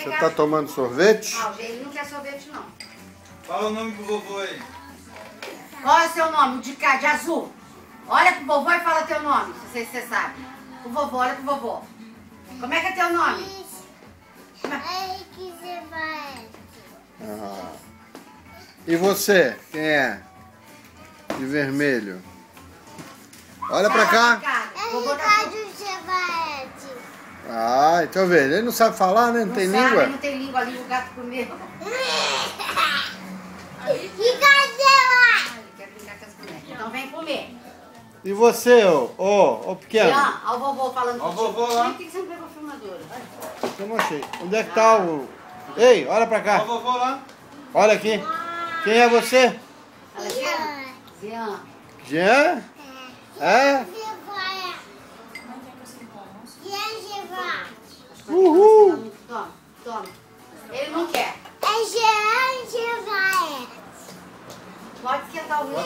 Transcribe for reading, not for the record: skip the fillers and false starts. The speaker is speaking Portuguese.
Você tá tomando sorvete? Ah, o Gênio não quer sorvete, não. Fala o nome pro vovô aí. Qual é o seu nome? De cá, de azul. Olha pro vovô e fala teu nome, se você sabe. O vovô, olha pro vovô. Como é que é teu nome? Ah. E você? Quem é? De vermelho. Olha pra cá. Vovô tá... Ah, então veja. Ele não sabe falar, né? Não tem sabe, língua? Não tem língua ali, o gato comeu. E cadê lá? Ele quer brincar com as bonecas. Então vem comer. E você, ô pequeno? Jean, olha o vovô falando Olha o contigo. vovô lá. Por que você não pegou a filmadora? Eu não achei. Onde é que tá o... Ei, olha pra Olha cá. o vovô lá. Olha aqui. Quem é você? Fala, Jean. Jean. Jean? É? Uhul. Toma, toma. Ele não quer. É Jean. Pode esquentar o vinho.